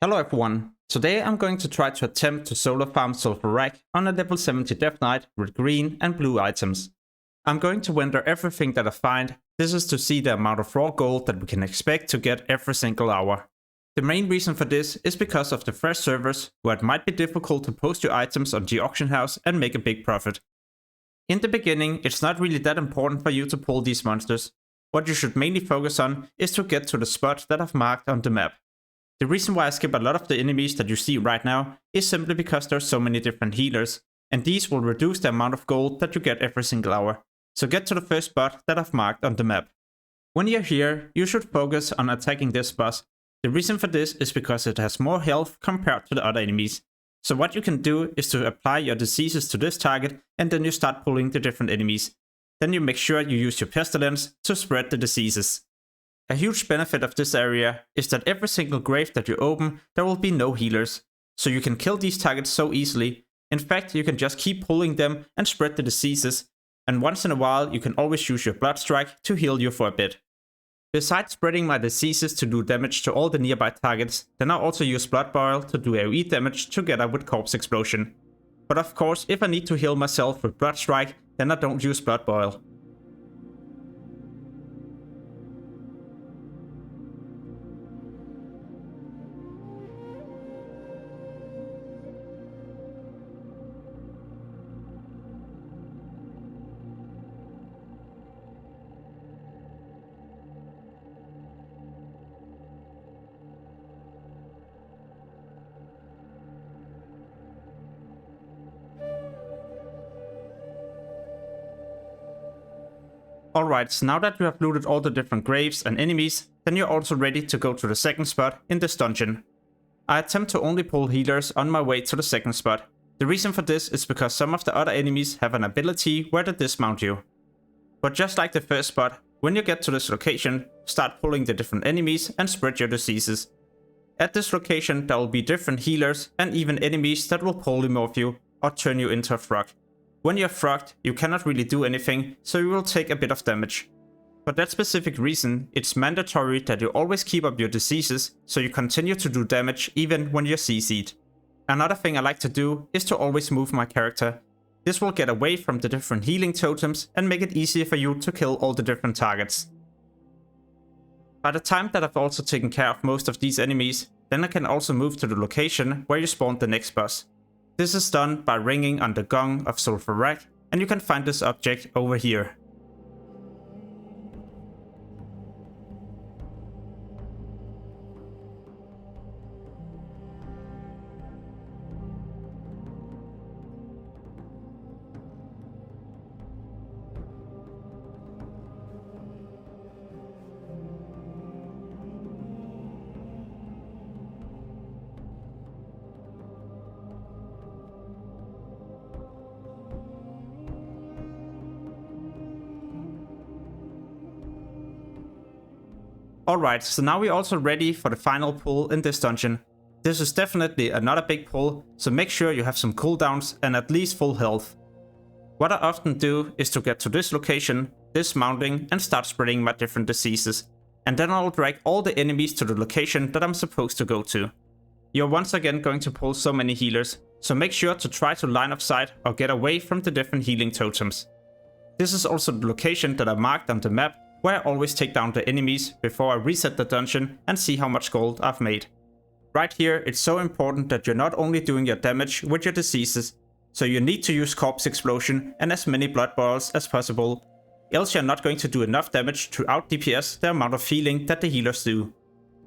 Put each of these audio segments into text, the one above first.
Hello everyone, today I'm going to try to attempt to solo farm Farrak on a level 70 Death Knight with green and blue items. I'm going to render everything that I find. This is to see the amount of raw gold that we can expect to get every single hour. The main reason for this is because of the fresh servers, where it might be difficult to post your items on the auction house and make a big profit. In the beginning, it's not really that important for you to pull these monsters. What you should mainly focus on is to get to the spot that I've marked on the map. The reason why I skip a lot of the enemies that you see right now is simply because there's so many different healers, and these will reduce the amount of gold that you get every single hour. So get to the first spot that I've marked on the map. When you're here, you should focus on attacking this boss. The reason for this is because it has more health compared to the other enemies. So what you can do is to apply your diseases to this target, and then you start pulling the different enemies. Then you make sure you use your pestilence to spread the diseases. A huge benefit of this area is that every single grave that you open, there will be no healers. So you can kill these targets so easily. In fact, you can just keep pulling them and spread the diseases. And once in a while, you can always use your blood strike to heal you for a bit. Besides spreading my diseases to do damage to all the nearby targets, then I also use blood boil to do AoE damage together with corpse explosion. But of course, if I need to heal myself with blood strike, then I don't use blood boil. Alright, so now that you have looted all the different graves and enemies, then you're also ready to go to the second spot in this dungeon. I attempt to only pull healers on my way to the second spot. The reason for this is because some of the other enemies have an ability where they dismount you. But just like the first spot, when you get to this location, start pulling the different enemies and spread your diseases. At this location there will be different healers and even enemies that will polymorph you or turn you into a frog. When you're frogged, you cannot really do anything, so you will take a bit of damage. For that specific reason, it's mandatory that you always keep up your diseases, so you continue to do damage even when you're CC'd. Another thing I like to do is to always move my character. This will get away from the different healing totems and make it easier for you to kill all the different targets. By the time that I've also taken care of most of these enemies, then I can also move to the location where you spawn the next boss. This is done by ringing on the gong of Farrak, and you can find this object over here. Alright, so now we're also ready for the final pull in this dungeon. This is definitely another big pull, so make sure you have some cooldowns and at least full health. What I often do is to get to this location, dismounting, and start spreading my different diseases. And then I'll drag all the enemies to the location that I'm supposed to go to. You're once again going to pull so many healers, so make sure to try to line of sight or get away from the different healing totems. This is also the location that I marked on the map, where I always take down the enemies before I reset the dungeon and see how much gold I've made. Right here, it's so important that you're not only doing your damage with your diseases, so you need to use corpse explosion and as many blood boils as possible, else you're not going to do enough damage to out DPS the amount of healing that the healers do.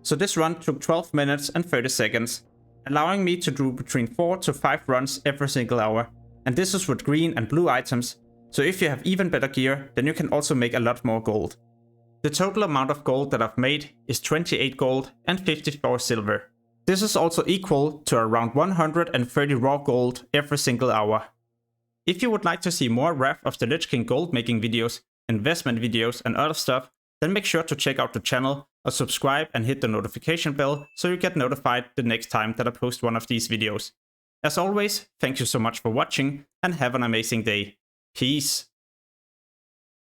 So this run took 12 minutes and 30 seconds, allowing me to do between 4 to 5 runs every single hour, and this is with green and blue items. So if you have even better gear, then you can also make a lot more gold. The total amount of gold that I've made is 28 gold and 54 silver. This is also equal to around 130 raw gold every single hour. If you would like to see more Wrath of the Lich King gold making videos, investment videos and other stuff, then make sure to check out the channel or subscribe and hit the notification bell so you get notified the next time that I post one of these videos. As always, thank you so much for watching and have an amazing day. Peace.